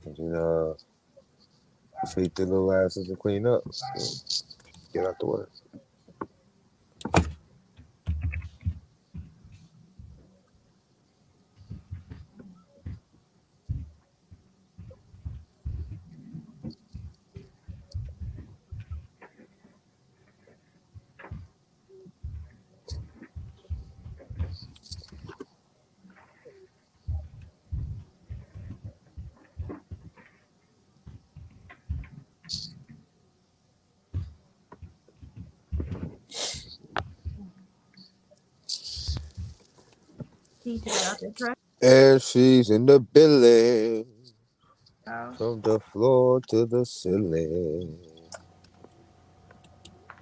And then feed the little asses and clean up. So, get out the way. And she's in the building. From the floor to the ceiling.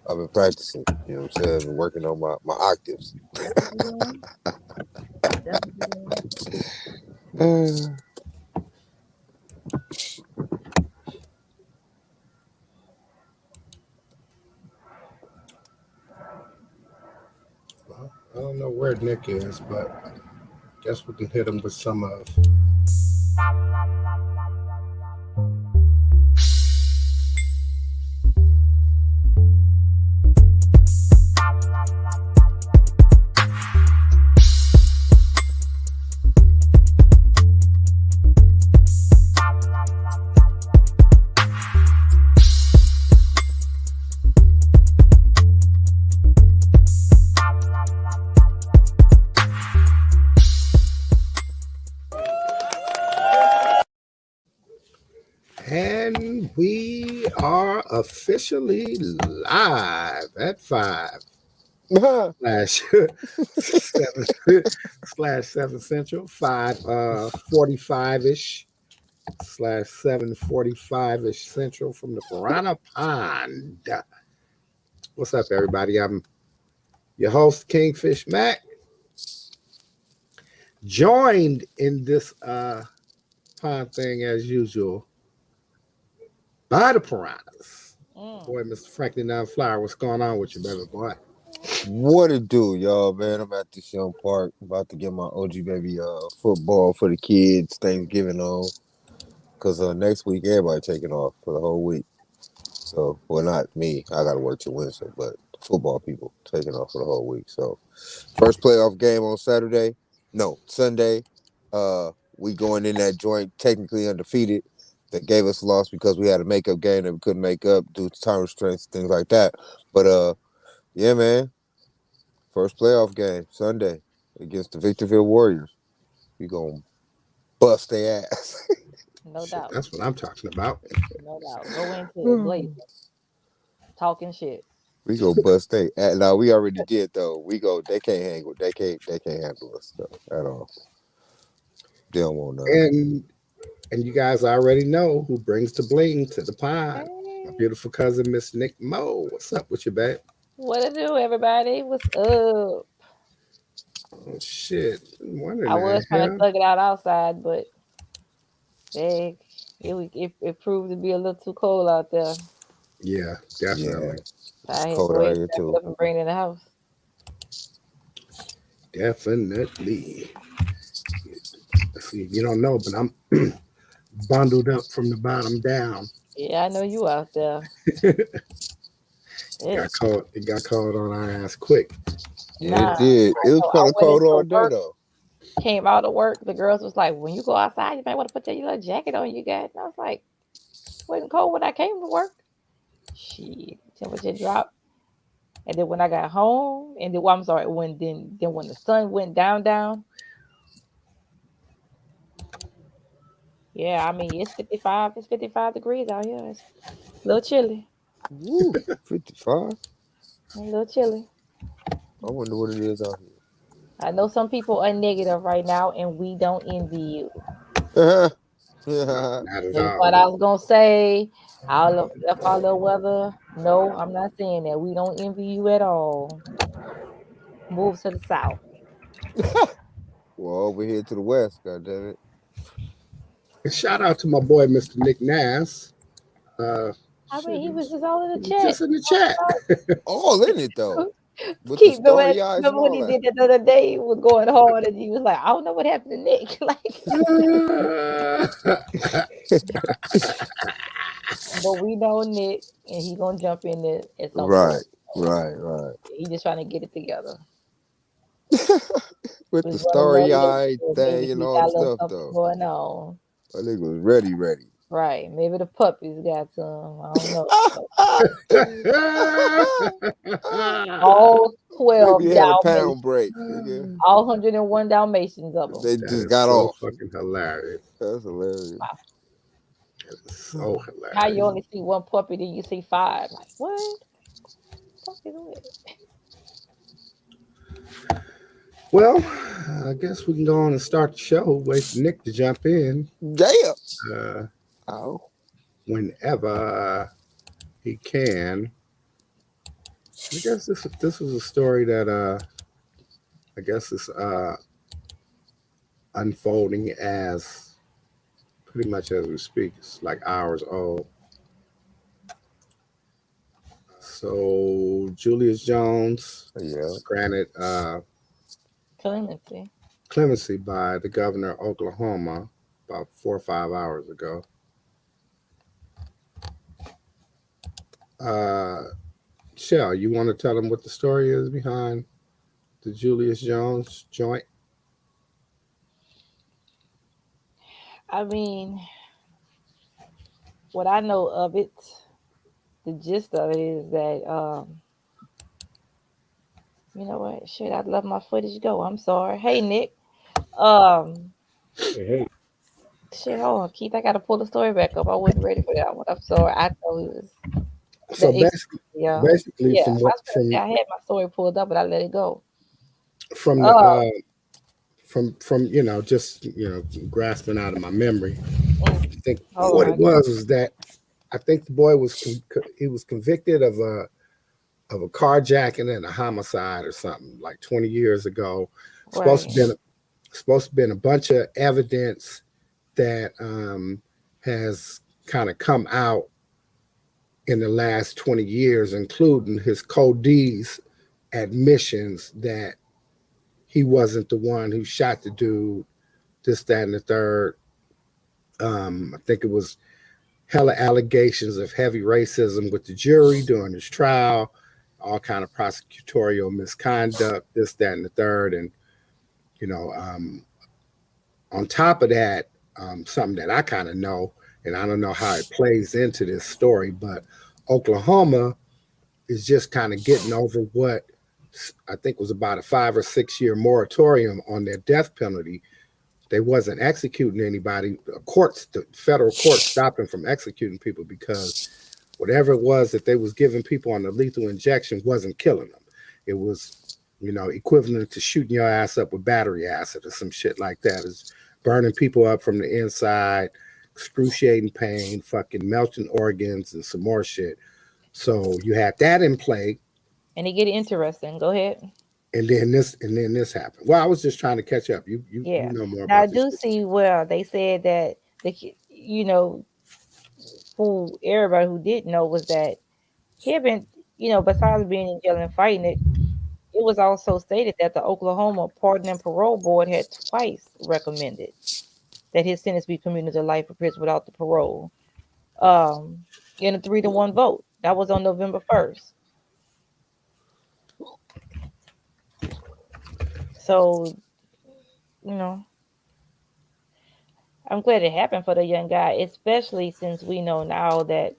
I've been practicing, you know what I'm saying? I've been working on my octaves. Well, I don't know where Nick is, but guess we can hit him with some of. And we are officially live at 5 slash 7 Central, 5:45-ish slash 7:45-ish Central from the Piranha Pond. What's up, everybody? I'm your host, Kingfish Mac, joined in this pond thing as usual by the Piranhas. Boy, Mr. Franklin Down Flower, what's going on with you, baby boy? What it do, y'all, man? I'm at this young park about to get my OG baby football for the kids Thanksgiving on. Because next week everybody taking off for the whole week. So, well, not me. I got to work till Wednesday, but football people taking off for the whole week. So, first playoff game on Saturday. No, Sunday. We going in that joint technically undefeated. That gave us a loss because we had a makeup game that we couldn't make up due to time restraints, things like that. But yeah, man. First playoff game Sunday against the Victorville Warriors. We gonna bust their ass. No doubt. That's what I'm talking about. No doubt. Go into it blazing. Talking shit. We go bust they. Now we already did though. We go. They can't hang with. They can't handle us though, at all. They don't want nothing. And you guys already know who brings the bling to the pond. My beautiful cousin, Miss Nick Mo. What's up with you, babe? What to do, everybody? What's up? Oh, shit. I was trying to thug it out outside, but it proved to be a little too cold out there. Yeah, definitely. Yeah. It's cold out here too. And bring it in the house. Definitely. See, you don't know, but I'm bundled up from the bottom down. Yeah, I know you out there. It got cold on our ass quick. Yeah, it did. It was kind of cold all day though. Came out of work, the girls was like, "When you go outside, you might want to put that little jacket on you guys." And I was like, "It wasn't cold when I came to work." Shit, temperature dropped. And then when I got home, and then I'm sorry, when the sun went down. Yeah, I mean it's 55 degrees out here. It's a little chilly. Woo, 55. A little chilly. I wonder what it is out here. I know some people are negative right now, and we don't envy you. Not at all. What I was gonna say, our weather. No, I'm not saying that. We don't envy you at all. Move to the south. Well, over here to the west, goddammit. And shout out to my boy, Mr. Nick Nass. I mean, he was just all in the chat. Just in the chat. All in it though. with the Keep starry eyes and remember when all he that. did that the other day? He was going hard, and he was like, "I don't know what happened to Nick." Like, but we know Nick, and he gonna jump in there at some point. Right, right, right. He just trying to get it together. With the He's running that starry eyed relationship. Maybe thing and he all got the a little stuff something though. going on. I think it was ready, ready. Right. Maybe the puppies got some. I don't know. All Maybe 12 he had a pound Dalmatians. break. Nigga. All 101 Dalmatians of them. They That just is got so off. fucking hilarious. That's hilarious. That is so How you hilarious. only see one puppy, then you see five. Like, what? Puppies with? Well, I guess we can go on and start the show. Wait for Nick to jump in Damn. uh, Oh. whenever he can. I guess this was a story that I guess is unfolding as pretty much as we speak. It's like hours old. So Julius Jones Yeah. was granted Clemency. clemency by the governor of Oklahoma about 4 or 5 hours ago. Uh, Shell, you want to tell them what the story is behind the Julius Jones joint? I mean, what I know of it, the gist of it is that, you know what? Shit, I'd let my footage go. I'm sorry. Hey, Nick. Um, Hey. Shit, hold on, Keith. I gotta pull the story back up. I wasn't ready for that one. I'm sorry. I thought it was So the basically, yeah. basically Yeah, from I what was gonna say I had my story pulled up, but I let it go. from the Uh, from just grasping out of my memory, mm, I think hold what on. it was that I think the boy was he was convicted of a carjacking and a homicide or something like 20 years ago. Supposed to Right. been supposed to been a bunch of evidence that has kind of come out in the last 20 years, including his co-D's admissions that he wasn't the one who shot the dude, this, that, and the third. I think it was hella allegations of heavy racism with the jury during his trial, all kind of prosecutorial misconduct, this, that, and the third. And, you know, on top of that, something that I kind of know, and I don't know how it plays into this story, but Oklahoma is just kind of getting over what I think was about a 5 or 6 year moratorium on their death penalty. They wasn't executing anybody. The federal court stopped them from executing people because whatever it was that they was giving people on the lethal injection wasn't killing them. It was, equivalent to shooting your ass up with battery acid or some shit like that. It's burning people up from the inside, excruciating pain, fucking melting organs, and some more shit. So you had that in play, And it get interesting. Go ahead. and then this happened. Well, I was just trying to catch up. You Yeah. know more Now I about this do shit. see where they said that who everybody who didn't know was that he had been, besides being in jail and fighting it, it was also stated that the Oklahoma Pardon and Parole Board had twice recommended that his sentence be commuted to life in prison without the parole. Um, in a 3-1 vote. That was on November 1st. So, you know, I'm glad it happened for the young guy, especially since we know now that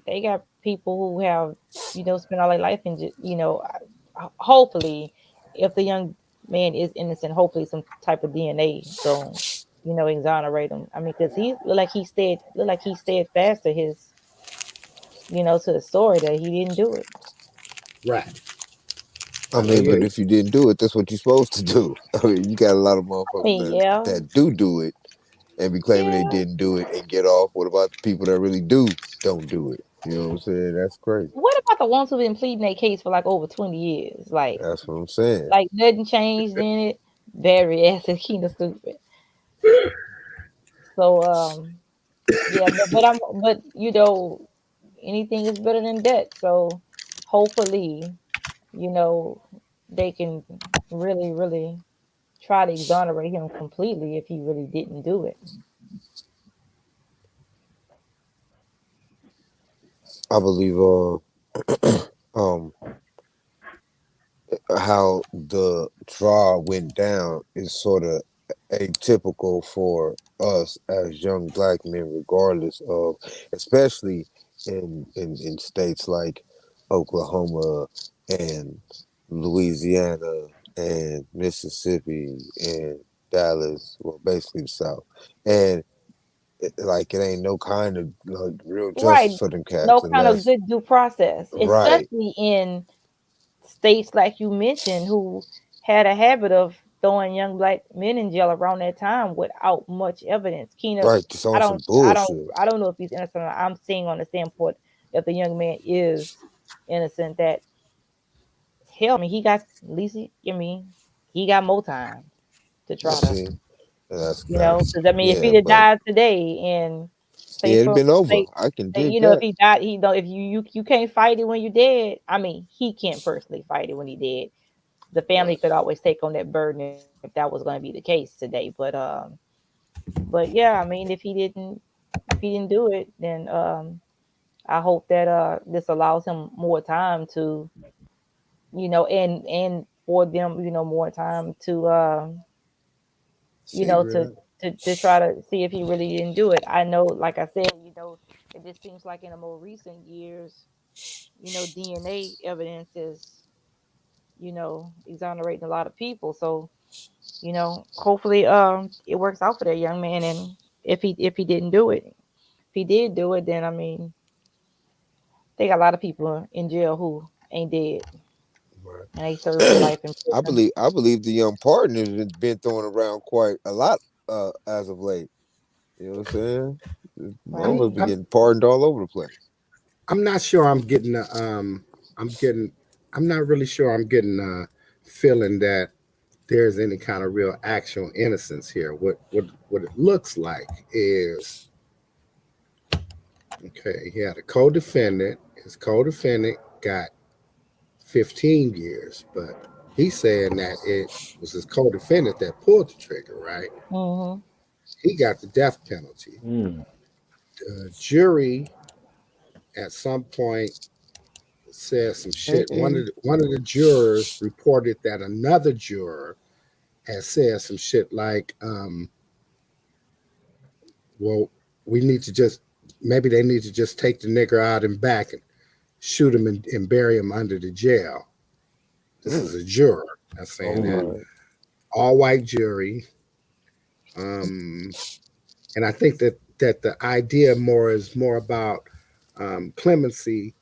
they got people who have, spent all their life in, hopefully, if the young man is innocent, hopefully some type of DNA going, exonerate him. I mean, because he look like he stayed fast to his, to the story that he didn't do it. Right. I I know mean, you but ain't. if you didn't do it, that's what you're supposed to do. I mean, you got a lot of I motherfuckers mean, that yeah, do it and be claiming they yeah. didn't do it and get off. What about the people that really don't do it? You know what I'm saying? That's crazy. What about the ones who've been pleading their case for like over 20 years? That's what I'm saying. Like nothing changed in it. Very ass and kind of stupid. So yeah, but anything is better than debt. So hopefully, you know, they can really, really try to exonerate him completely if he really didn't do it. I believe um how the draw went down is sort of atypical for us as young black men, regardless of, especially in states like Oklahoma and Louisiana and Mississippi and Dallas, well, basically the South, and like it ain't no kind of like real Right. justice for them No cats kind of unless good due process, right, especially in states like you mentioned who had a habit of throwing young black men in jail around that time without much evidence. Keena, right, just I on some don't, I don't, bullshit. I don't know if he's innocent. Or not. I'm seeing on the standpoint if the young man is innocent. That hell, I mean, he got at least, I mean, he got more time to try to, See, because I mean, if yeah, he'd have but died today and say yeah, it'd for been over. say, I can say, dig if that. he died, he don't. If you can't fight it when you're dead. I mean, he can't personally fight it when he dead. The family Right. could always take on that burden if that was going to be the case today. But yeah, I mean, if he didn't do it, then I hope that this allows him more time to, and for them, more time to, you See, know, to real. to try to see if he really didn't do it. I know, like I said, it just seems like in the more recent years, DNA evidence is, exonerating a lot of people. So, hopefully it works out for that young man. And if he didn't do it, if he did do it, then I mean, they got a lot of people in jail who ain't dead and they serving life in prison. I believe the young partner has been thrown around quite a lot as of late. You know what I'm saying? I'm Motherfuckers Right. be I'm getting pardoned all over the place. I'm not sure I'm getting I'm getting I'm not really sure I'm getting feeling that there's any kind of real actual innocence here. What it looks like is okay, he had a co-defendant. His co-defendant got 15 years, but he's saying that it was his co-defendant that pulled the trigger, right? Mm-hmm. He got the death penalty. Mm. The jury at some point said some shit. And One of the jurors reported that another juror had said some shit like, "Well, we need to just maybe they need to just take the nigger out and back and shoot him and bury him under the jail." This is a juror that's saying that. Oh. right. All white jury, um, and I think that the idea more is more about clemency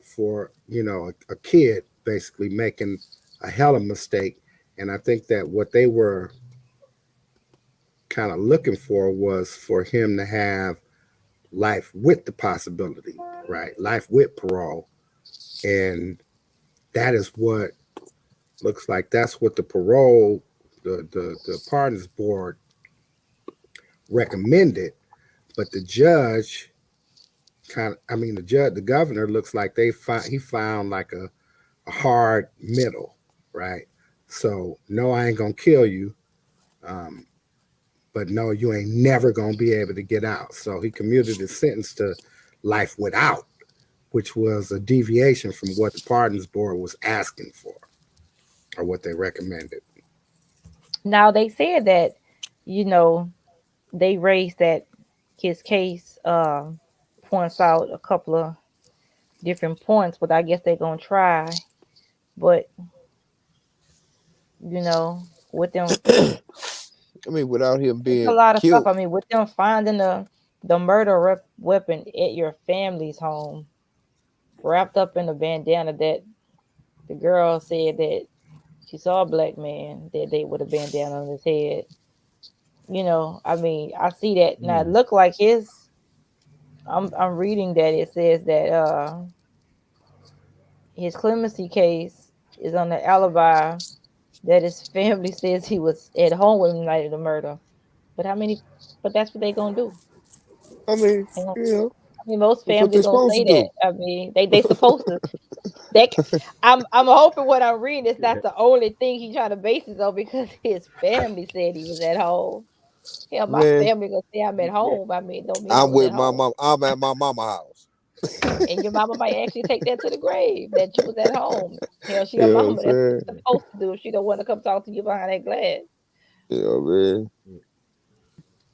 for a kid basically making a hell of a mistake. And I think that what they were kind of looking for was for him to have life with the possibility, right? Life with parole. And that is what looks like that's what the parole, the pardons board recommended. But the judge I mean, the governor looks like he found like a hard middle, right? So no, I ain't gonna kill you, um, but no, you ain't never gonna be able to get out. So he commuted his sentence to life without, which was a deviation from what the pardons board was asking for or what they recommended. Now they said that, you know, they raised that his case points out a couple of different points, but I guess they're gonna try. But with them, I mean, without him it's a being lot of stuff. killed. I mean, with them finding the murder weapon at your family's home, wrapped up in a bandana that the girl said that she saw a black man that day with a bandana on his head. I mean, I see that now. It Mm. look like his. I'm reading that it says that his clemency case is on the alibi that his family says he was at home with him the night of the murder. But how many? But that's what they gonna do. I mean, They gonna, you know, I mean, most that's what family they're gonna supposed to say that. do. I mean, they supposed to. I'm hoping what I'm reading is not the only thing he trying to base it on because his family said he was at home. Hell, my Man, family gonna say I'm at Yeah. home. I mean, don't mean I I'm was with at my home. mom. I'm at my mama house. And your mama might actually take that to the grave that you was at home. Hell, she You a know what I'm mama. That's what she's saying? supposed to do. If she don't want to come talk to you behind that glass. You know, man.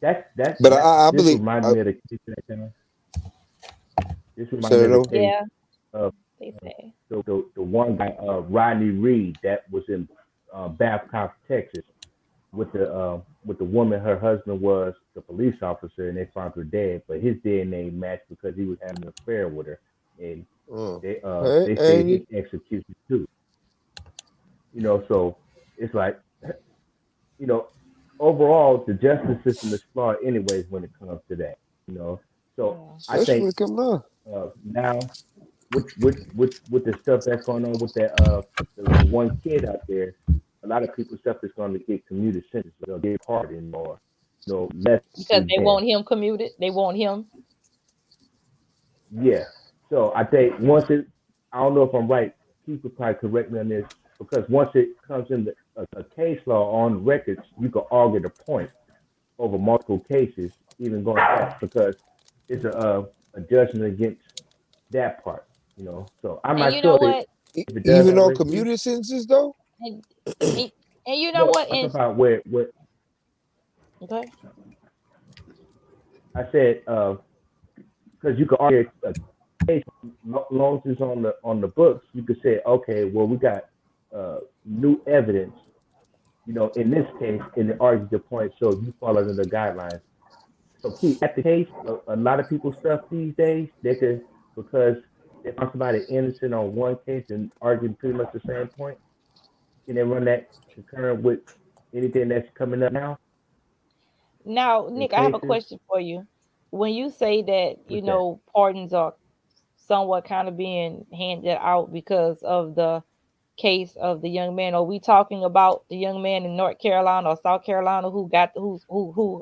That's But that. I This believe. reminded me of the case that this reminded Said me it of the though. case Yeah, of they say. the one guy, Rodney Reed, that was in Babcock, Texas, with the woman. Her husband was the police officer, and they found her dead. But his DNA matched because he was having an affair with her, and Hey, they say his Angie. execution too. So it's like you know, overall the justice system is flawed anyways when it comes to that. So Yeah. I That's think what coming up. now with the stuff that's going on with that the one kid out there, a lot of people's stuff is going to get commuted sentences. They'll get pardoned or less Because than they dead. want him commuted. They want him. Yeah. So I think once it, I don't know if I'm right. People probably correct me on this because once it comes in a case law on records, you can argue the point over multiple cases, even going back because it's a judgment against that part. So I'm And not you know sure what? if it does Even have on residue. commuter sentences though. And, and, and you know No, what? I'm talking And about where okay. I said because you could argue a case long as it's on the books, you could say, okay, well we got new evidence, in this case, and it argues the point, so you fall under the guidelines. So key at the case, a lot of people's stuff these days, they could because they found somebody innocent on one case and arguing pretty much the same point. Can they run that concurrent with anything that's coming up now Now, in Nick, I have a cases? question for you. When you say that, What's that? pardons are somewhat kind of being handed out because of the case of the young man, are we talking about the young man in North Carolina or South Carolina who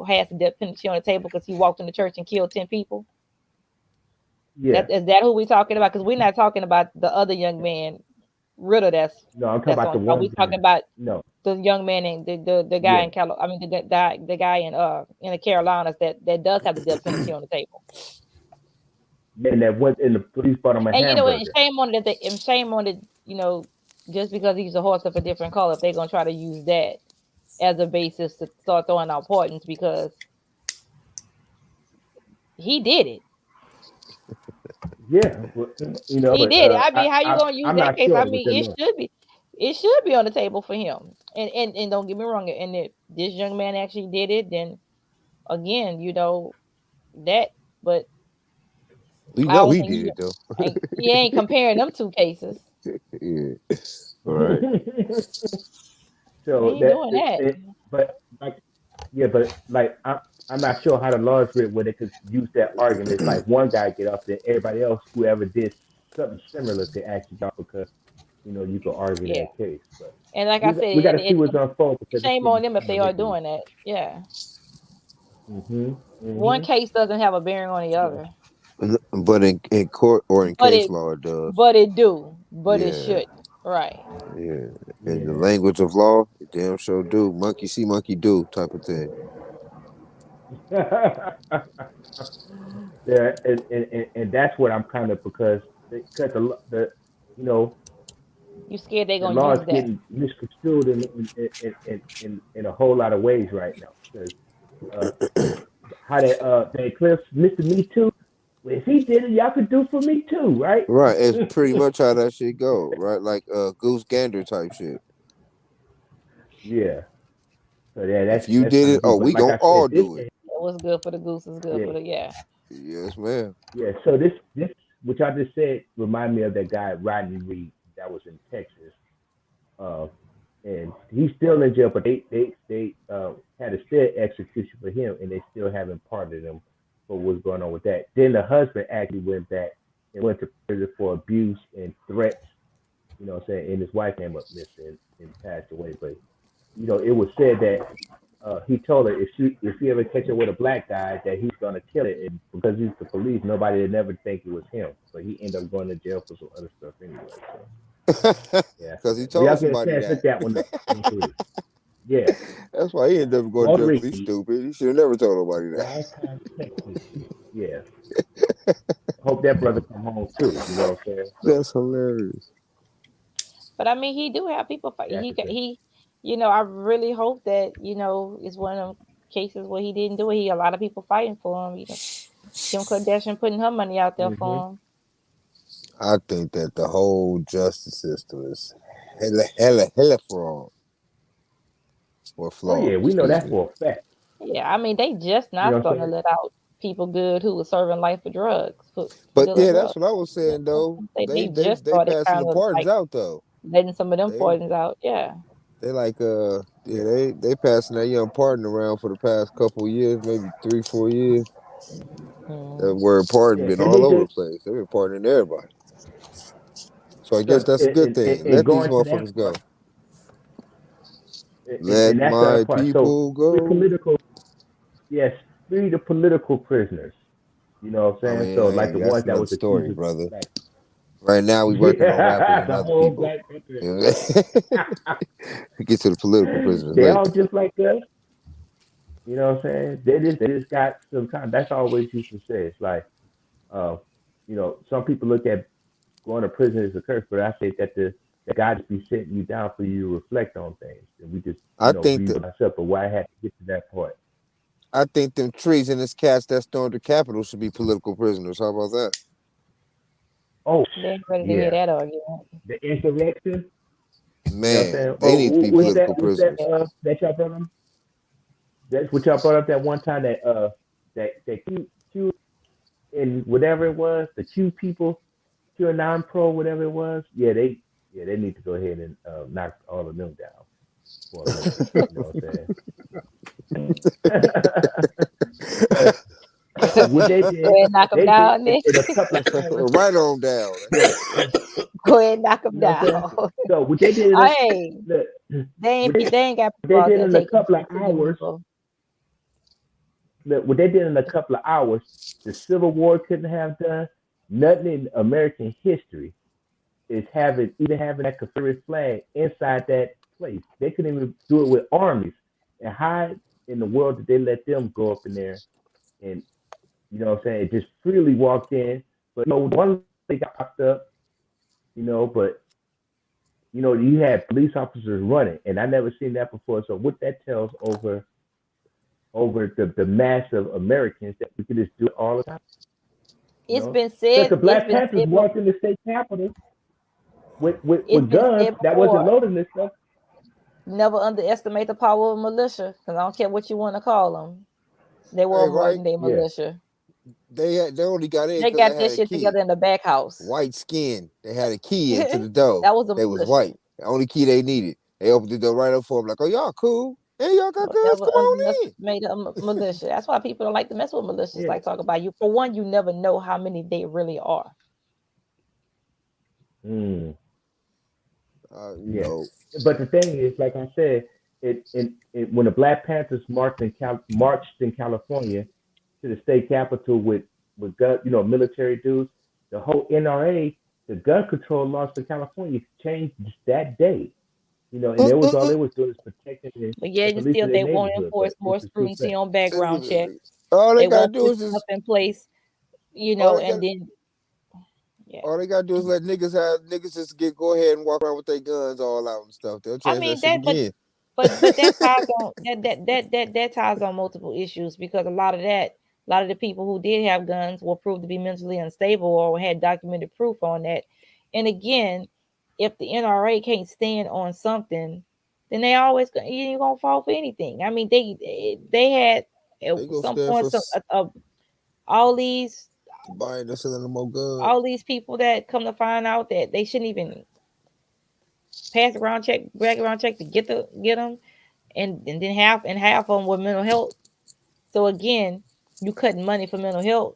has the death penalty on the table because he walked in the church and killed 10 people? Yeah. That is that who we talking about? Because we're not talking about the other young man, Ritter. No, I'm talking That's about the on. Are we one talking guy. about No. the young man and the guy Yeah. in Cali? I mean the guy in the Carolinas that does have the death penalty on the table. And that went in the police bought him a And and hamburger. shame on it and shame on it. Just because he's a horse of a different color, if they're gonna try to use that as a basis to start throwing out pardons because he did it. Yeah, He but did it. I mean, how you gonna use I'm that not case? sure I it was mean, enough. it should be on the table for him. And don't get me wrong. And if this young man actually did it, then again, that. But We I know don't he think did though. he ain't comparing them two cases. Yeah. All right. He So ain't doing that. but like, yeah, but like, I'm not sure how the law is written where they could use that argument. It's like one guy get off, then everybody else, whoever did something similar, to actually get off because you could argue Yeah. that case. But And like I we said, we got to see what's unfold because it's shame on getting them if kind they of are ridiculous. doing that. Yeah. Mhm. One Mhm. case doesn't have a bearing on the So other. But in court or in But case it law, it does. but it do. But it Yeah. shouldn't. Right. Yeah. In the yeah. language of law, it damn sure do. Monkey see, monkey do type of thing. Yeah, and that's what I'm kind of because the you know You scared they the gonna law is use that. getting misconstrued in a whole lot of ways right now. Because uh, how they eclipse Mr. Me Too. Well, if he did it, y'all could do for me too, right? Right. It's pretty much how that shit go. Right. Like goose gander type shit. Yeah. So yeah, If that's you that's did kind it, of oh, deep. But we like gonna I all said, this do it. case, What's good for the goose is good yeah, for the yeah. Yes, ma'am. yeah. So this which I just said remind me of that guy Rodney Reed that was in Texas. Uh, and he's still in jail, but they had a state execution for him, and they still haven't pardoned him for what's going on with that. Then the husband actually went back and went to prison for abuse and threats. You know what I'm saying? And his wife came up missing and passed away. But it was said that he told her if she ever catch her with a black guy that he's gonna kill it, and because he's the police, nobody would never think it was him. But he ended up going to jail for some other stuff anyway. So yeah, Because he when y'all told get a somebody chance, that. look that one up. Yeah, That's why he ended up going to Walter jail Reed, because he's stupid. He should have never told nobody that. lifetime Texas. Yeah, hope that brother come home too. You know what I'm saying? So That's hilarious. But I mean, he do have people fight. that's the thing. He, I really hope that it's one of them cases where he didn't do it. A lot of people fighting for him. Kim Kardashian putting her money out there Hmm. for him. I think that the whole justice system is hella fraud or Oh flawed. yeah, we know Excuse that me. for a fact. Yeah, I mean, they just You know not what I'm starting to saying? let out people good who was serving life for drugs for But dealing yeah, that's drugs. what I was saying though. They They just they started passing the kind of pardons like out though. letting some of them They pardons out. Yeah. they like yeah they passing that young pardon around for the past couple of years, maybe 3 4 years. That Mm. word pardon Yeah, been they all need over to. the place. They've been pardoning everybody. So I guess Cause that's a good thing. and Let these going to that motherfuckers part, go. Let and that's the other my part. So people free go. political, yes, free the political prisoners. You know what I'm I saying? mean, So like hey, the that's ones that another was accused story, of brother. black. Right now, we working on rappers Yeah, and the other whole people. Black Panther. You know we get to the political prisoners They later. all just like us. You know what I'm saying? They just got some time. That's always used to say. It's like, uh, some people look at going to prison as a curse, but I say that God just be setting you down for you to reflect on things, and we just I think that read ourselves. But why I had to get to that point? I think them treasonous cats that stormed the Capitol should be political prisoners. How about that? Oh They ain't ready to hear yeah, that argument. the insurrection. You know what I'm Man, saying? they Oh, need to be what's that? political What's that? prisoners. That y'all brought up? That's what y'all brought up that one time that Q and whatever it was, the Q people, Q and non pro, whatever it was. Yeah, they need to go ahead and knock all of them down for a minute. You know what I'm saying? Because what they Go did, ahead, knock them they did down, it Nick. in a couple of hours. Right on down. Yeah, Go ahead, knock them you know what I'm down. saying. So what they did, Hey, look, they what they, ain't got what people they out did there in a taking couple of shit to them hours, people. what they did in a couple of hours, the Civil War couldn't have done. Nothing in American history is having that Confederate flag inside that place. They couldn't even do it with armies. And how in the world did they let them go up in there and what I'm saying, just freely walked in? But one they got locked up, but you had police officers running, and I never seen that before. So what that tells over the mass of Americans that we could just do it all the time, you It's know? been Because said. the It's Black been Panthers said. walked in the state capitol with with, It's with been guns said that wasn't before. loaded and stuff. Never underestimate the power of militia, because I don't care what you want to call them. They were Hey, more right? than they Yeah. militia. They only got in They because got they their had a shit key. together in the back house. White skin. They had a key into the door. That was a They was militia. white. The only key they needed. They opened the door right up for them, like, oh, y'all cool. Hey, y'all got Don't guns? never Come on in. underestimate a militia. That's why people don't like to mess with militias. Yeah. Like talk about you. For one, you never know how many they really are. Mm, You yeah. know, But the thing is, like I said, when the Black Panthers marched in California to the state capitol with gun, military dudes, the whole NRA, the gun control laws for California changed that day. And it was all they was doing is protecting But yet and and policing still their they won't neighborhood. enforce But this more is too scrutiny fast. on background checks. all they They gotta won't do put is stuff just in place, all they and got then yeah. all they gotta do is let niggas just go ahead and walk around with their guns all out and stuff. They'll I change that mean shit that, again. but that ties on that ties on multiple issues because a lot of the people who did have guns were proved to be mentally unstable or had documented proof on that. And again, if the NRA can't stand on something, then they always you ain't gonna fall for anything. I mean they had at They gonna some stand for point all these buying and selling them more guns. all these people that come to find out that they shouldn't even pass a background check to get them, and then half of them with mental health. So again, you cutting money for mental health.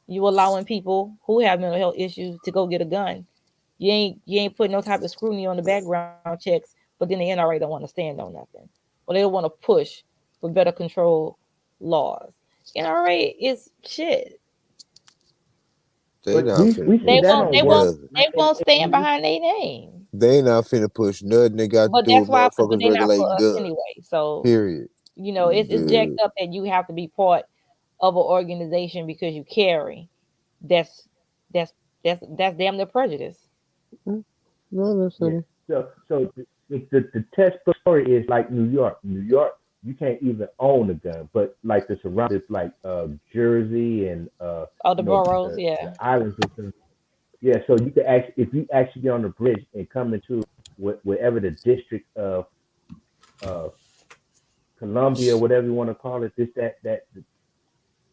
You allowing people who have mental health issues to go get a gun. You ain't putting no type of scrutiny on the background checks, but then the NRA don't want to stand on nothing, or they don't want to push for better control laws. NRA is shit. They But not finna we see They push that won't. don't They work. won't. nothing. They Like won't stand we behind their name. They not finna push nothing. They got to But do that's with why. But motherfuckers they're not for regulating us guns. anyway. So Period. it's jacked up that you have to be part of an organization because you carry. That's that's that's damn near prejudice. No, that's Yeah. funny. So the textbook story is like New York. New York, you can't even own a gun, but like the surroundings, like Jersey and Oh, the boroughs, the yeah. islands and stuff. Yeah, so you can actually, if you actually get on the bridge and come into wherever the district of uh, Columbia, whatever you want to call it, this that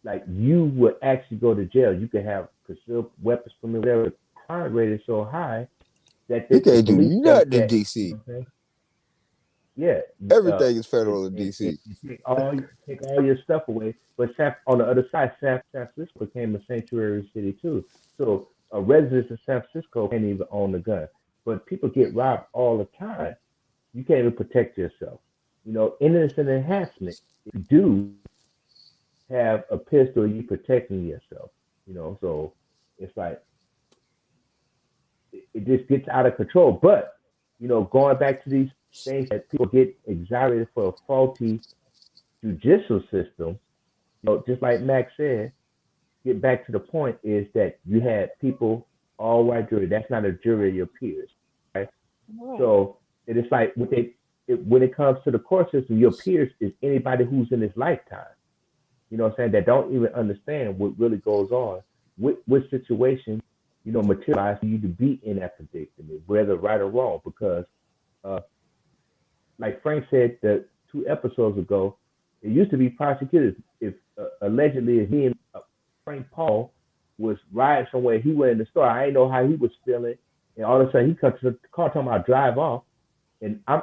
like you would actually go to jail. You could have concealed weapons from whatever. The crime rate is so high that You the can't do police think nothing in that, you know DC. what I'm saying? Yeah, Everything is federal in and DC. take all your stuff away. But on the other side, San Francisco became a sanctuary city too. So residents of San Francisco can't even own a gun. But people get robbed all the time. You can't even protect yourself. You know, innocent enhancement. If you do have a pistol, you protecting yourself. You know, so it's like it just gets out of control. But you know, going back to these things that people get exonerated for a faulty judicial system, you know, just like Max said, get back to the point is that you had people, all white jury. That's not a jury of your peers, right? Right. So it is like when it comes to the court system, your peers is anybody who's in his lifetime. You know what I'm saying? That don't even understand what really goes on, what situation, you know, materialize for you to be in that predicament, whether right or wrong. Because, uh, like Frank said, that 2 episodes ago, it used to be prosecuted if allegedly if he and Frank Paul was riding somewhere, he went in the store. I didn't know how he was feeling, and all of a sudden he comes to the car talking about drive off, and I'm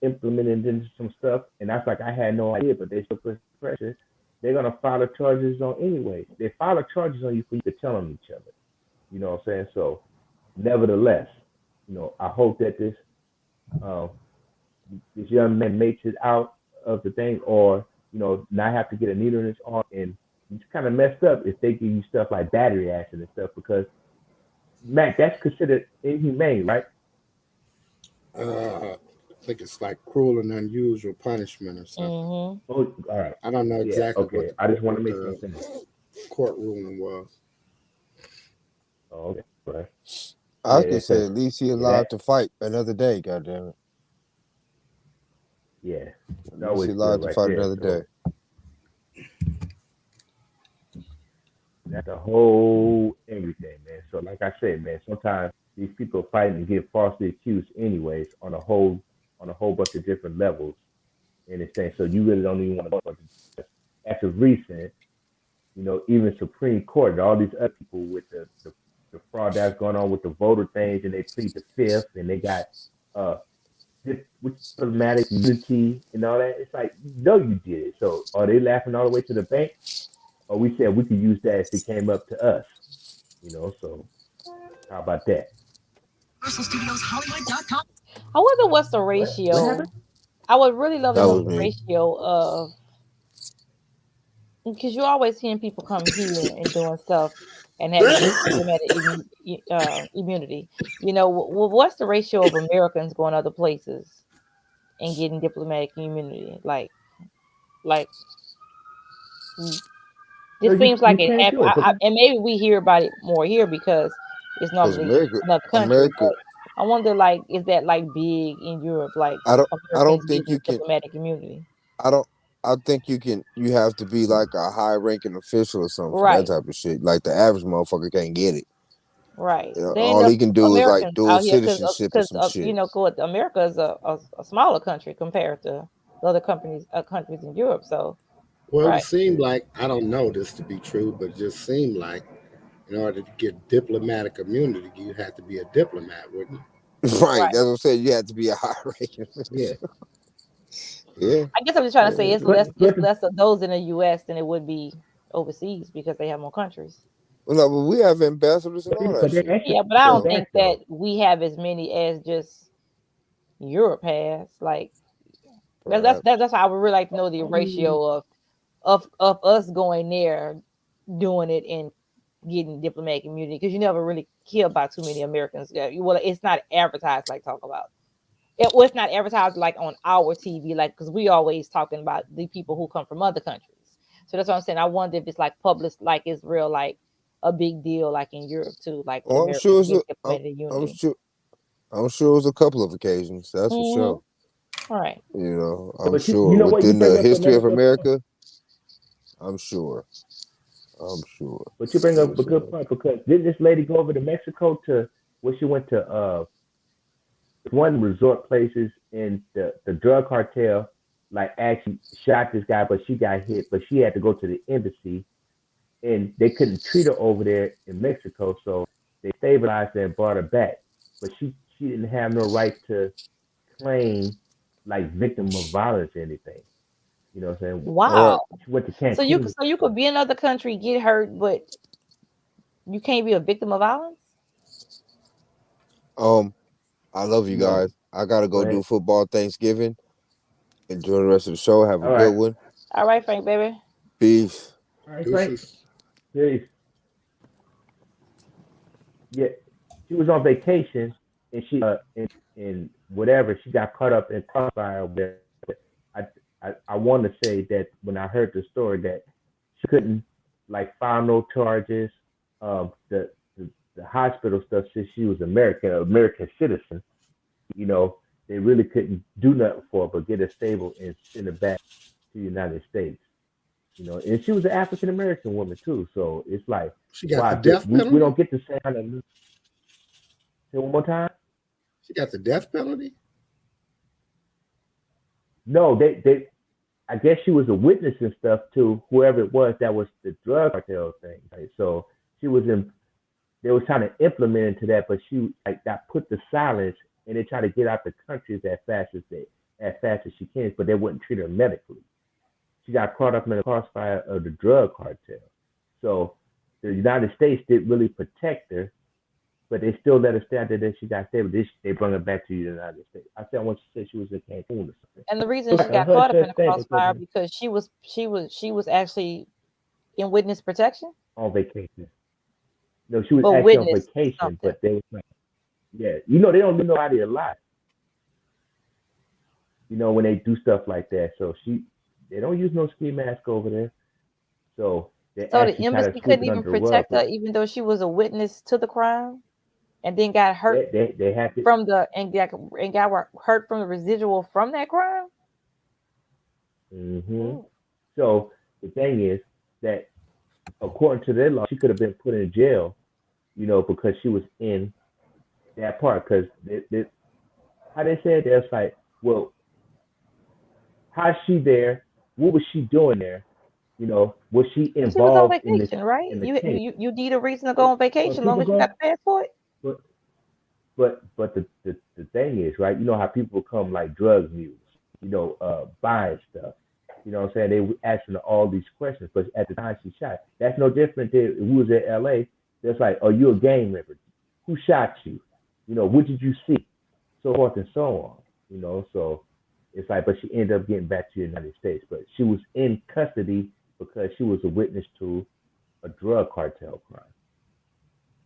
implementing some stuff, and that's like I had no idea, but they still put pressure. They're gonna file the charges on anyway. They file the charges on you for you to tell on each other. You know what I'm saying? So, nevertheless, you know, I hope that uh, this young man makes it out of the thing, or you know, not have to get a needle in his arm, and it's kind of messed up if they give you stuff like battery acid and stuff because Mac, that's considered inhumane, right? I think it's like cruel and unusual punishment or something. Mm-hmm. Oh, all right. I don't know Yeah. exactly Okay. I just want to make sure. court ruling was. Oh, okay. Right. I Yeah. can say at least he Yeah. allowed to fight another day. Goddamn it! Yeah. At That least was he good allowed to right fight there. another So day. that's the whole everything, man. So like I said, man, sometimes these people fighting and get falsely accused anyways on a whole bunch of different levels in this thing. So you really don't even want to. As of recent, you know, even Supreme Court and all these other people with the fraud that's going on with the voter things, and they plead the fifth, and they got uh with diplomatic unity and all that. It's like you know you did it. So are they laughing all the way to the bank? Or we said we could use that if it came up to us, you know? So how about that? I wonder what's the What happened? ratio. I would really love to That know was the me. ratio of, because you're always seeing people come here and doing stuff and having diplomatic immunity. What's the ratio of Americans going other places and getting diplomatic immunity? Like No, this seems you like it can't happened, do it. But and maybe we hear about it more here because it's Because normally another country. America, But I wonder, like, is that like big in Europe? Like I don't Americans think getting you can. diplomatic immunity, I don't. I think you can. You have to be like a high-ranking official or something for that right? type of shit. Like the average motherfucker can't get it. Right. You know, There ain't all enough he can do is like Americans dual out here citizenship or some shit. America is a smaller country compared to the other countries in Europe. So, Well, it would right, seem like, I don't know this to be true, but it just seemed like in order to get diplomatic immunity, you have to be a diplomat, wouldn't you? Right. right. That's what I'm saying. You have to be a high-ranking yeah, official. Yeah. I guess I'm just trying to say Yeah. it's less of those in the U.S. than it would be overseas because they have more countries. Well, no, but we have ambassadors and all that but they shit. actually Yeah, but I did don't So think that that though. we have as many as just Europe has. Like, That's how I would really like to know the ratio of us going there, doing it and getting diplomatic immunity, because you never really hear about too many Americans. Well, it's not advertised like talk about. It's not advertised like on our TV, like because we always talking about the people who come from other countries. So that's what I'm saying. I wonder if it's like published, like it's real, like a big deal, like in Europe too, like with Oh, I'm Americans sure it's getting diplomatic I'm immunity. sure I'm sure it was a couple of occasions. That's for Mm-hmm. sure. All right. You know, I'm But sure you know what you within bring the up a history of medical point. America. I'm sure. I'm sure. But you bring You know up what a I'm good saying? point because didn't this lady go over to Mexico to where she went to one resort places and the drug cartel like actually shot this guy, but she got hit, but she had to go to the embassy and they couldn't treat her over there in Mexico, so they stabilized her and brought her back. But she didn't have no right to claim like victim of violence or anything. You know what I'm saying? All right. Wow. She went to So Cancun. you could be in another country, get hurt, but you can't be a victim of violence. Um, I love you No, guys. I gotta go go do ahead. football Thanksgiving. Enjoy the rest of the show. Have a All good right. one. All right, Frank, baby. Peace. All right, Frank. Deuces. Peace. Yeah, she was on vacation and she in whatever she got caught up in crossfire. But I I want to say that when I heard the story that she couldn't like file no charges. The hospital stuff since she was American citizen. You know they really couldn't do nothing for her but get her stable and send her back to the United States. You know, and she was an African American woman too. So it's like, She got the wow, death we penalty. don't get the same kind of. Say one more time. She got the death penalty. No, they I guess she was a witness and stuff to whoever it was that was the drug cartel thing. Right? So she was in. They was trying to implement into that, but she like got put to silence, and they try to get out the country as fast as she can, but they wouldn't treat her medically. She got caught up in the crossfire of the drug cartel. So the United States didn't really protect her, but they still let her stay out there. Then she got stable. They brought her back to the United States. I said once she said she was in Cancun or something. And the It reason was she like a got hush caught up in hush the thing because crossfire because she was actually in witness protection, on vacation. No, she was but actually on witness vacation, something. but they was like, yeah, they don't even know how to lie. When they do stuff like that. So they don't use no ski mask over there. So they So the actually try to embassy sweep couldn't it even under the rug. protect her, even though she was a witness to the crime, and then got hurt They have to. from the and got hurt from the residual from that crime. Hmm. Ooh. So the thing is that according to their law, she could have been put in jail, because she was in that part. Because how they said that's like, well, how's she there? What was she doing there? Was she She was on involved in vacation, right? the You case? you you need a reason to go on But vacation, as long people as you got go, the passport. but the thing is, right? You know how people become like drug mules, buying stuff. You know what I'm saying? They were asking her all these questions, but at the time she shot, that's no different than who was in LA. That's like, are you a gang member? Who shot you? What did you see? So forth and so on. So it's like, but she ended up getting back to the United States. But she was in custody because she was a witness to a drug cartel crime.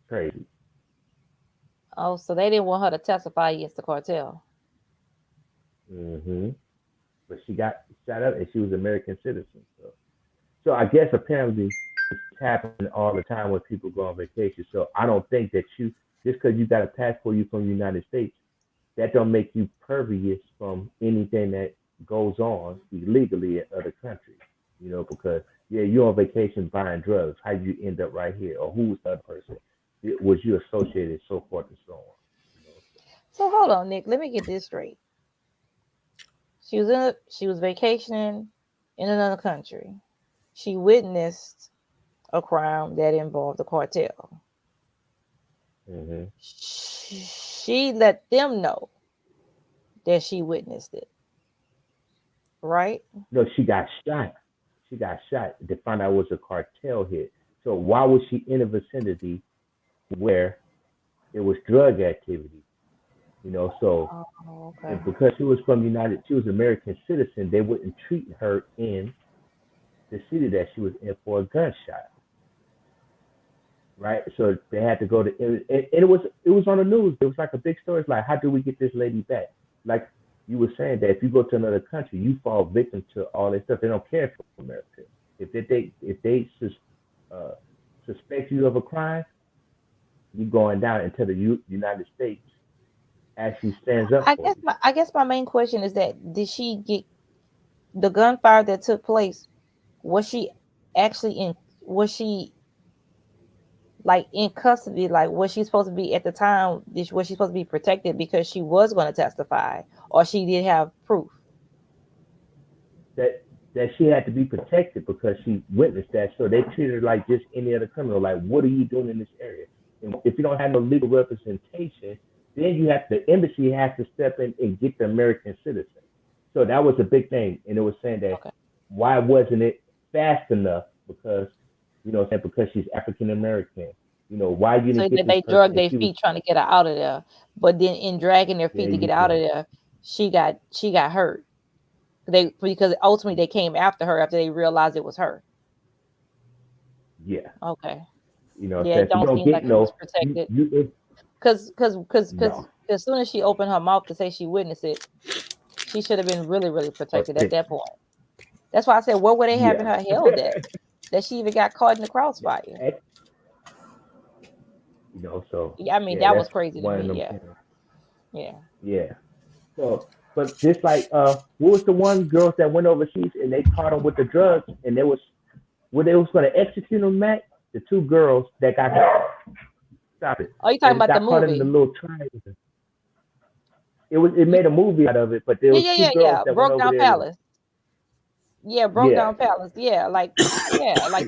Crazy. Oh, so they didn't want her to testify against the cartel. Hmm. But she got shot up and she was an American citizen. So I guess apparently it's happening all the time when people go on vacation. So I don't think that just because you got a passport, you from the United States, that don't make you pervious from anything that goes on illegally in other countries. Because yeah, you're on vacation buying drugs. How you end up right here, or who's the other person? Was you associated, so forth and so on. So hold on, Nick. Let me get this straight. She was vacationing in another country. She witnessed a crime that involved the cartel. Hmm. She let them know that she witnessed it, right? No, she got shot. She got shot. They found out it was a cartel hit. So why was she in a vicinity where it was drug activity? So Oh, okay. and because she was from United, she was an American citizen, they wouldn't treat her in the city that she was in for a gunshot, right? So they had to go to, and it was on the news. It was like a big story. It's like, how do we get this lady back? Like you were saying that if you go to another country, you fall victim to all this stuff. They don't care for America. If they uh, suspect you of a crime, you going down until the United States actually stands up for you. I guess my main question is that did she get the gunfire that took place? Was she actually in? Was she like in custody? Like was she supposed to be at the time? Was she supposed to be protected because she was going to testify, or she did have proof? That she had to be protected because she witnessed that. So they treated her like just any other criminal. Like, what are you doing in this area? And if you don't have no legal representation, then the embassy has to step in and get the American citizen. So that was a big thing. And it was saying that Okay. why wasn't it fast enough? Because, because she's African American. Why you So didn't get that this they person? drug And their she was, feet trying to get her out of there, but then in dragging their there feet to you get out of go. there, she got hurt. Because ultimately they came after her after they realized it was her. Yeah. Okay. So Yeah, it if you don't don't seem get like she was no, protected. if, Because no. as soon as she opened her mouth to say she witnessed it, she should have been really, really protected at that point. That's why I said, where were they having Yeah. her held at? That she even got caught in the crossfire. So Yeah, I mean, yeah, that was that's crazy to one of me. them Yeah. things. Yeah. Yeah. So, but just like what was the one girls that went overseas and they caught them with the drugs and they was when they was going to execute them, Matt, the two girls that got stop it, Oh, you talking that about the got caught in the movie? little triangle. It You, made a movie out of it, but there yeah, was yeah, two yeah, girls yeah. that went Broke over Down there. Palace. Yeah, Broke Yeah, Down Palace. Yeah, like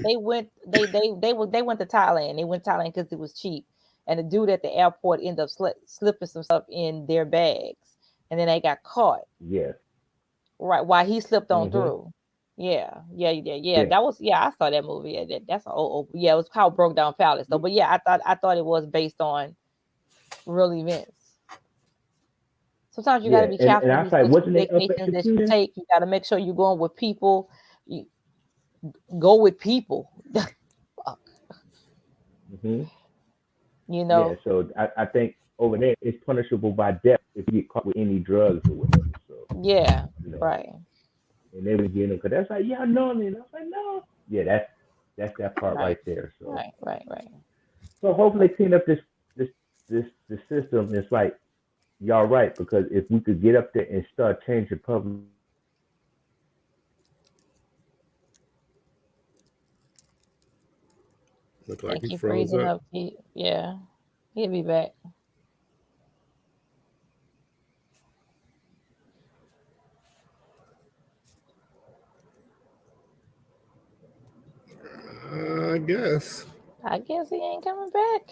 they went to Thailand. They went to Thailand because it was cheap, and the dude at the airport ended up slipping some stuff in their bags, and then they got caught yeah, right while he slipped on mhm, through. Yeah. yeah, That was I saw that movie. Yeah, that's an yeah. It was called Broke Down Palace though. But yeah, I thought it was based on real events. Sometimes you got to yeah. be And careful I in was these like, wasn't they up vacations that you executing? take. You got to make sure you're going with people. You go with people. Fuck, Hmm. you Yeah, know. so I think over there it's punishable by death if you get caught with any drugs or whatever. So Yeah, you know, right, and they were getting them because that's like, yeah, I know me, and I was like, no, yeah, that's that part right, right there. So right. hopefully they clean up this system. It's like y'all right because if we could get up there and start changing public Look like Think he he froze freezing up. up. Yeah, he'll be back. I guess. I guess he ain't coming back.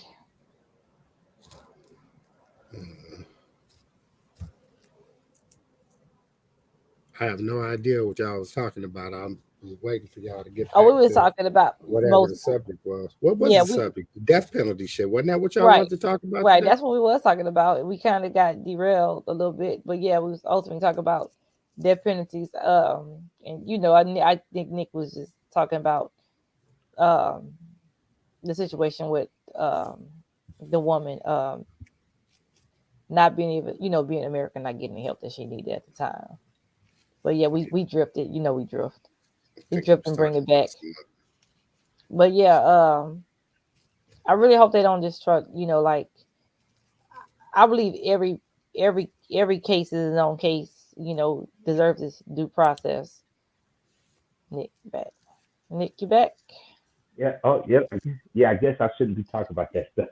I have no idea what y'all was talking about. I was waiting for y'all to get Oh, back we were to talking about whatever the most. subject was. What was Yeah, the we subject? The death penalty shit. Wasn't that what y'all right, wanted to talk about right. today? That's what we was talking about. We kind of got derailed a little bit, but yeah, we was ultimately talking about death penalties. And I think Nick was just talking about um the situation with the woman not being able, being American, not getting the help that she needed at the time. But yeah, we drifted. We drift. I We think he drift was and bring talking it back. about some. But yeah, I really hope they don't just try. Like I believe every case is its own case. Deserves its due process. Nick back. Nick, you back? yeah, oh yeah, yeah. I guess I shouldn't be talking about that stuff.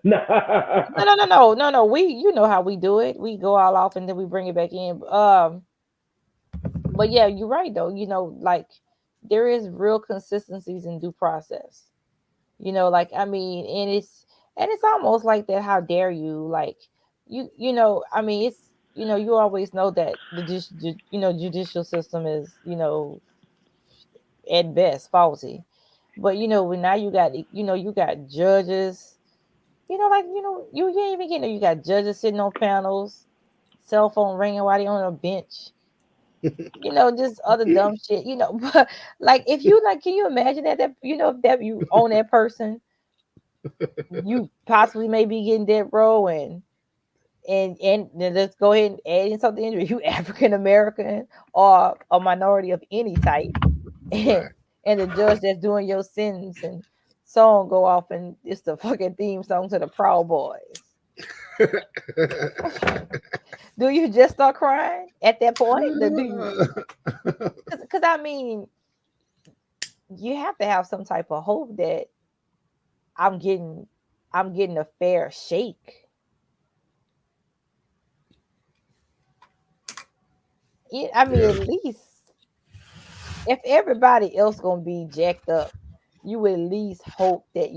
No, no, no, no, no, no. You know how we do it. We go all off and then we bring it back in. But yeah, you're right though. Like there is real consistencies in due process. Like I mean, and it's almost like that. How dare you? Like I mean, it's you always know that the judicial system is at best faulty, but when now you got judges, like you ain't even getting it. You got judges sitting on panels. cell phone ringing while they on a bench. Just other dumb shit. But like if you like, can you imagine that that you own that person, you possibly may be getting dead row and then let's go ahead and add in something. You African American or a minority of any type, and, Right. and the judge that's doing your sentence and song go off and it's the fucking theme song to the Proud Boys. Do you just start crying at that point? Do you? Because I mean, you have to have some type of hope that I'm getting, I'm getting a fair shake. I mean, Yeah. at least if everybody else gonna be jacked up, you would at least hope that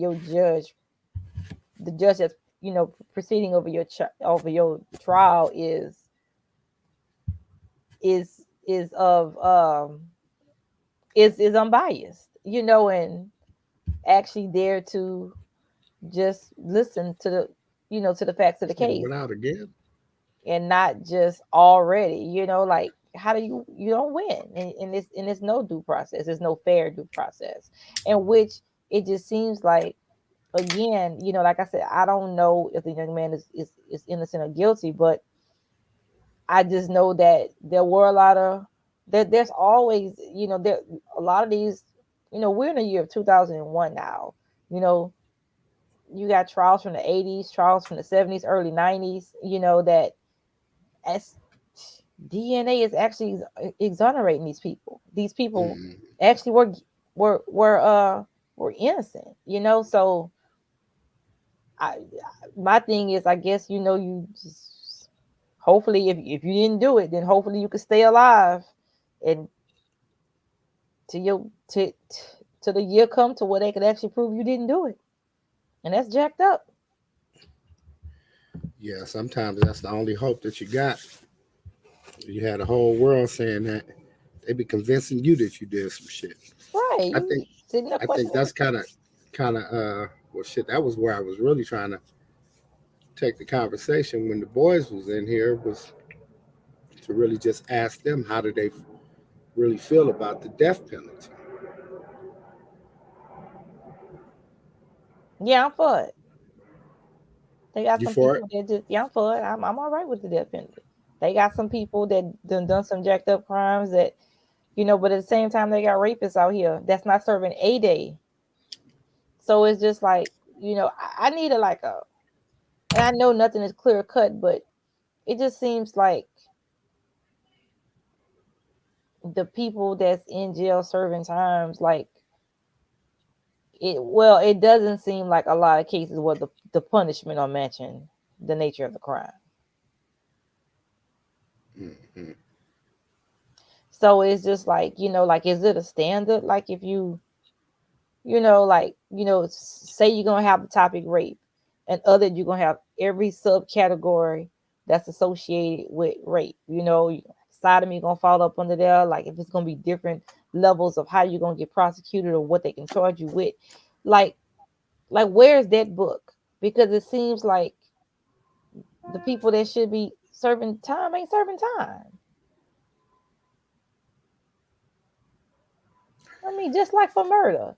the judge that's proceeding over over your trial is of is unbiased, and actually there to just listen to to the facts of the This nigga case went out again. and not just already, like how do you don't win in this no due process. There's no fair due process, in which it just seems like, again, like I said, I don't know if the young man is innocent or guilty, but I just know that there were a lot of there's always, there a lot of these, we're in the year of 2001 now. you know you got trials from the 80s, trials from the 70s, early 90s, that as DNA is actually exonerating these people. These people Mhm. actually were innocent, so I my thing is, I guess, you just hopefully, if you didn't do it, then hopefully you could stay alive and to your to the year come to where they could actually prove you didn't do it. And that's jacked up. Yeah, sometimes that's the only hope that you got. You had the whole world saying that they be convincing you that you did some shit. Right. I You think sitting there I think questioning. that's kind of well shit. That was where I was really trying to take the conversation when the boys was in here, was to really just ask them how do they really feel about the death penalty. Yeah, I'm for it. They got You some for it? people that just, yeah, I'm for it. I'm all right with the death penalty. They got some people that done some jacked up crimes that, but at the same time they got rapists out here that's not serving a day. So it's just like, I need a like a, and I know nothing is clear cut, but it just seems like the people that's in jail serving times, like it doesn't seem like a lot of cases where the punishment or mention the nature of the crime. Mm-hmm. So it's just like, like, is it a standard? Like, if like, say you're gonna have the topic rape, and other you're gonna have every subcategory that's associated with rape. Sodomy gonna fall up under there. Like, if it's gonna be different levels of how you're gonna get prosecuted or what they can charge you with, like where's that book? Because it seems like the people that should be serving time ain't serving time. I mean, just like for murder.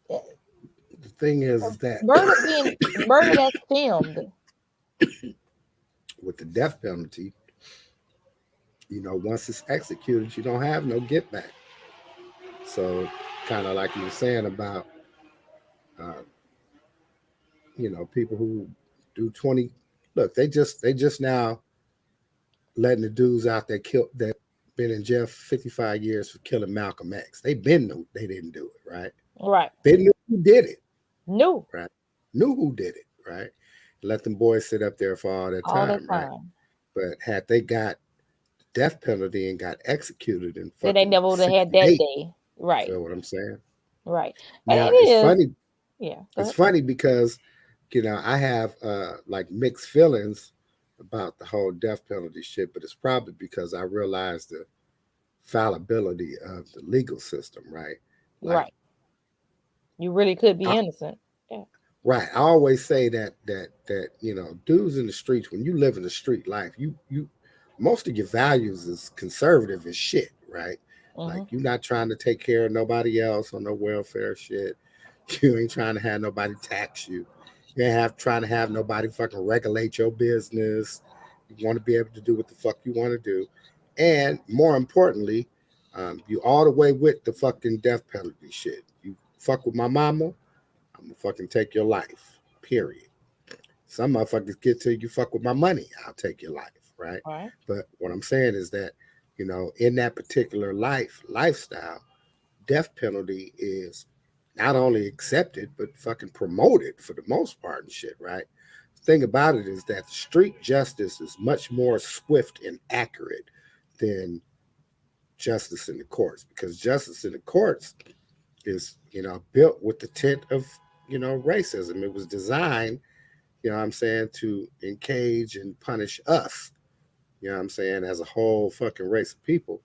The thing is that Murder that's filmed. with the death penalty, once it's executed, you don't have no get back. So, kind of like you were saying about, uh, people who do 20. Look, they just now letting the dudes out that been in jail for 55 years for killing Malcolm X. They been knew they didn't do it, right? Right. They knew who did it, New right? Knew who did it, right? Let them boys sit up there for all that all the time, right? time. But had they got death penalty and got executed in Then they fucking never would have had that 68, day. Right. feel what I'm saying? Right. And Now it it's is. funny. Yeah. Go It's ahead. funny because I have like mixed feelings about the whole death penalty shit, but it's probably because I realize the fallibility of the legal system, right? Like Right. You really could I, be innocent. Yeah. Right. I always say that dudes in the streets, when you live in the street life, you most of your values is conservative as shit, right? Like Hmm. you're not trying to take care of nobody else on no welfare shit. You ain't trying to have nobody tax you. You ain't trying to have nobody fucking regulate your business. You want to be able to do what the fuck you want to do. And more importantly, you all the way with the fucking death penalty shit. You fuck with my mama, I'm gonna fucking take your life. Period. Some motherfuckers get to you fuck with my money, I'll take your life, right? All right. But what I'm saying is that, in that particular lifestyle, death penalty is not only accepted but fucking promoted for the most part and shit, right? The thing about it is that street justice is much more swift and accurate than justice in the courts, because justice in the courts is built with the tent of racism. It was designed, what I'm saying, to engage and punish us, what I'm saying, as a whole fucking race of people,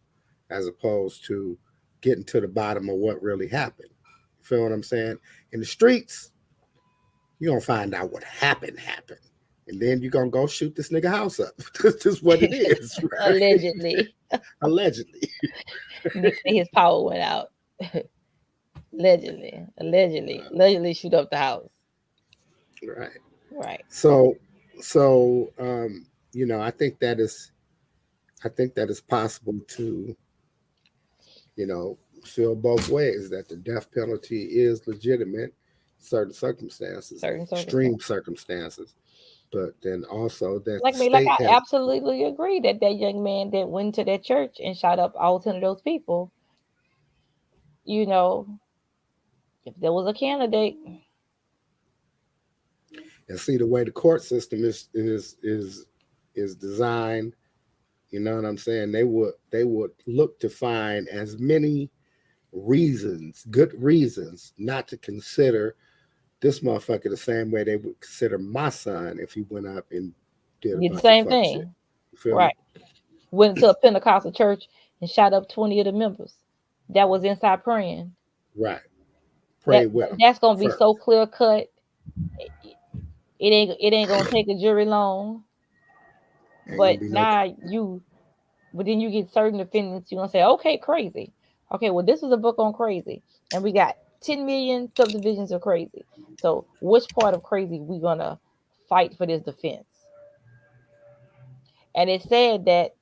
as opposed to getting to the bottom of what really happened. You feel what I'm saying? In the streets, you're gonna find out what happened, and then you're gonna go shoot this nigga house up. That's just what it is, right? Allegedly. Allegedly. Nick say his power went out. Allegedly shoot up the house. Right. Right. So I think that is possible to, feel both ways, that the death penalty is legitimate in certain circumstances, Certain extreme circumstances. circumstances, but then also that Like the me, like state I has. absolutely agree that that young man that went to that church and shot up all 10 of those people, you know, if there was a candidate, And see, the way the court system is designed, you know what I'm saying? They would look to find as many good reasons not to consider this motherfucker the same way they would consider my son if he went up and did a did the bunch of same fuck shit. thing. You feel me? Right. Went to a Pentecostal church and shot up 20 of the members that was inside praying. Right. That Pray with him that's gonna be first. so clear cut. It ain't gonna take a jury long. Ain't gonna But be no. now but then you get certain defendants, you're gonna say, okay, crazy. Okay, well, this is a book on crazy, and we got 10 million subdivisions of crazy. So which part of crazy we gonna fight for this defense? And it said that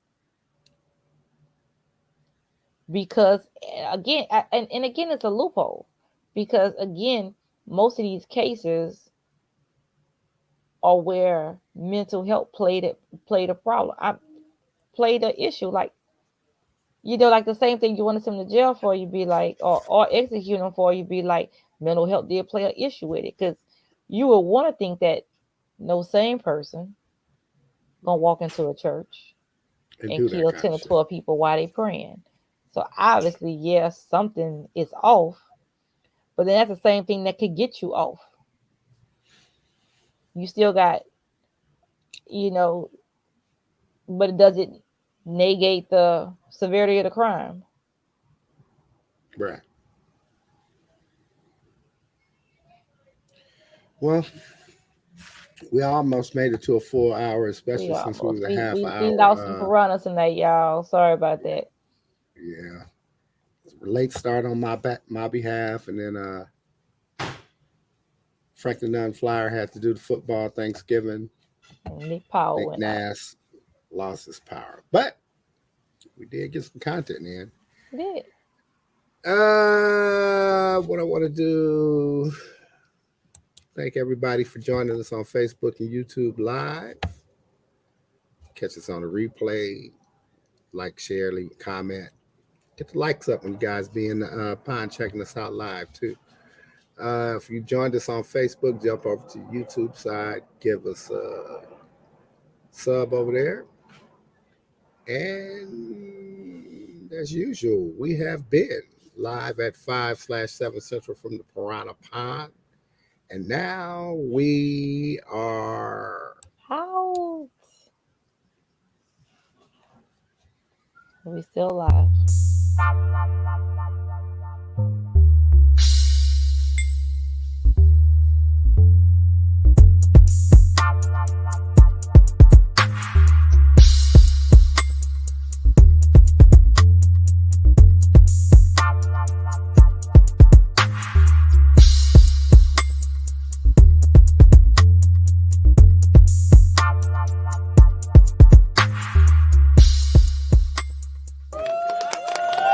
because again, and again, it's a loophole because again, most of these cases are where mental health played a problem. I played an issue like like the same thing you want to send them to jail for, you'd be like, or execute them for, you'd be like, mental health did play an issue with it. Because you would want to think that no sane person gonna walk into a church And and do that kill kind 10 of or shit. 12 people while they praying. So obviously, yes, something is off, but then that's the same thing that could get you off. You still got, you know, but it doesn't negate the severity of the crime. Right. Well, we almost made it to a full hour, especially We since we almost was a half we hour. lost some piranhas tonight, y'all. Sorry about that. Yeah. Late start on my behalf, and then Franklin Dunn Flyer had to do the football Thanksgiving. And Nick Powell Nick went out. Nass lost his power, but we did get some content in. He did. What I want to do. Thank everybody for joining us on Facebook and YouTube Live. Catch us on the replay. Like, share, leave a comment. Get the likes up when you guys be in the pond checking us out live too. If you joined us on Facebook, jump over to the YouTube side, give us a sub over there. And as usual, we have been live at 5/7 Central from the Piranha Pond. And now we are. How? We still alive.